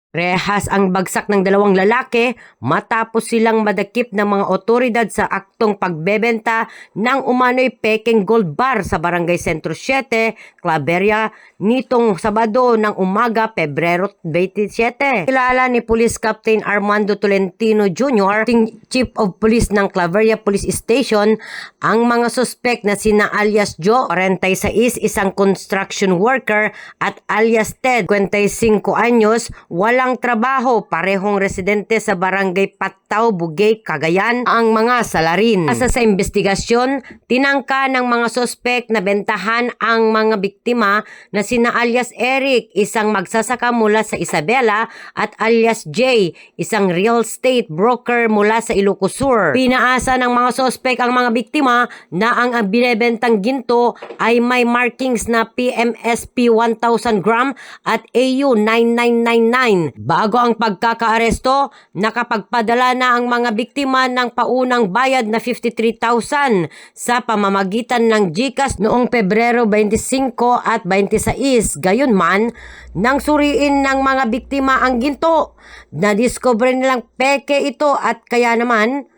Rehas ang bagsak ng dalawang lalaki matapos silang madakip ng mga otoridad sa aktong pagbebenta ng umano'y pekeng gold bar sa Barangay Sentro 7, Claveria nitong Sabado ng umaga, Pebrero 27. Kilala ni Police Captain Armando Tolentino Jr., Chief of Police ng Claveria Police Station, ang mga suspek na sina alias Joe, 46, isang construction worker, at alias Ted, 55 anyos, walang trabaho, parehong residente sa Barangay Pataw, Bugay, Cagayan, ang mga salarin. Asa sa investigasyon, tinangka ng mga suspek na bentahan ang mga biktima na sina alias Eric, isang magsasaka mula sa Isabela, at alias Jay, isang real estate broker mula sa Ilocos Sur. Pinaasa ng mga suspek ang mga biktima na ang binebentang ginto ay may markings na PMSP 1000 gram at AU 9999. Bago ang pagkakaaresto, nakapagpadala na ang mga biktima ng paunang bayad na 53,000 sa pamamagitan ng GCash noong Pebrero 25 at 26. Gayunman, nang suriin ng mga biktima ang ginto, nadiskubre nilang peke ito at kaya naman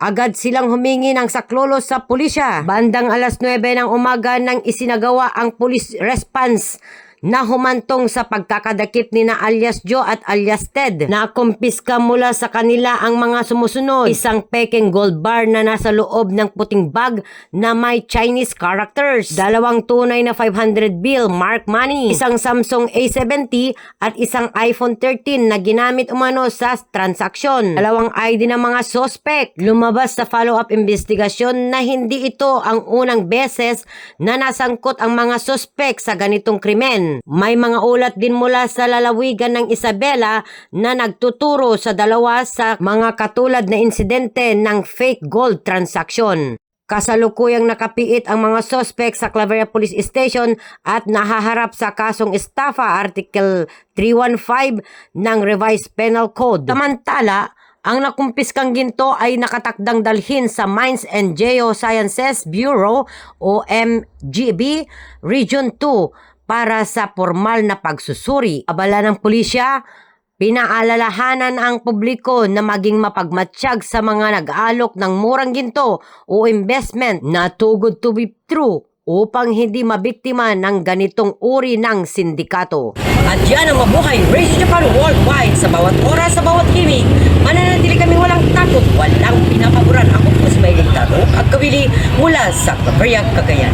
agad silang humingi ng saklolo sa pulisya. Bandang alas 9 ng umaga nang isinagawa ang police response na humantong sa pagkakadakip ni na alias Joe at alias Ted. Nakumpiska mula sa kanila ang mga sumusunod: isang pekeng gold bar na nasa loob ng puting bag na may Chinese characters, dalawang tunay na 500 bill mark money, isang Samsung A70 at isang iPhone 13 na ginamit umano sa transaksyon, dalawang ID ng mga suspect. Lumabas sa follow-up investigasyon na hindi ito ang unang beses na nasangkot ang mga suspect sa ganitong krimen. May mga ulat din mula sa lalawigan ng Isabela na nagtuturo sa dalawa sa mga katulad na insidente ng fake gold transaction. Kasalukuyang nakapiit ang mga suspect sa Claveria Police Station at nahaharap sa kasong estafa, Article 315 ng Revised Penal Code. Samantala, ang nakumpiskang ginto ay nakatakdang dalhin sa Mines and Geosciences Bureau o MGB Region 2 para sa formal na pagsusuri. Abala ng pulisya, pinaalalahanan ang publiko na maging mapagmatsyag sa mga nag-aalok ng murang ginto o investment na too good to be true upang hindi mabiktima ng ganitong uri ng sindikato. At yan ang Mabuhay Radio Japan Worldwide. Sa bawat oras, sa bawat himig, mananatili kami walang takot, walang pinapaboran. Ako po si Mailing Tarok at kawili mula sa Claveria, Cagayan.